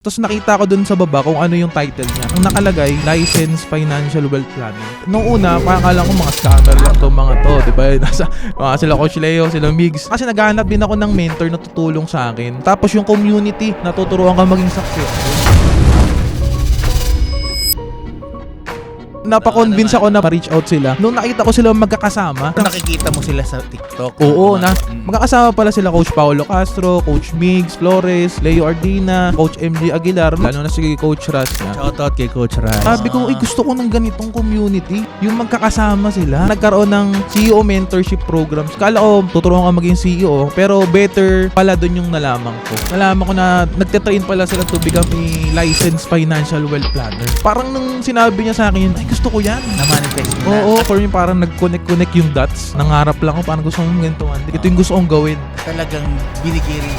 Tapos nakita ko dun sa baba kung ano yung title niya. Ang nakalagay, Licensed Financial Wealth Planner. Nung una, akala ko mga scammer lang to mga to, di ba? Nasa, sila Coach Leo, sila Migs. Kasi naghahanap din ako ng mentor na tutulong sa akin. Tapos yung community, natuturuan ka maging successful. Napa-convince ako na ma-reach out sila. Nung nakita ko sila magkakasama. Nakikita mo sila sa TikTok. Oo, magkakasama pala sila Coach Paolo Castro, Coach Migs Flores, Leo Ardina, Coach MJ Aguilar, lalo na si Coach Ras na. Shoutout kay Coach Raz. Sabi ko, gusto ko ng ganitong community. Yung magkakasama sila. Nagkaroon ng CEO mentorship programs. Kala ko, tuturuan ka maging CEO. Pero better pala dun yung nalaman ko. Nalaman ko na nagtitrain pala sila to become a licensed financial wealth planner. Parang nung sinabi niya sa akin, ay gusto ko yan. Na-manifest mo na. Oo, for me parang nag-connect yung dots. Nangarap lang ako, parang gusto kong ganito. Ito yung gusto kong gawin. Talagang binigay rin.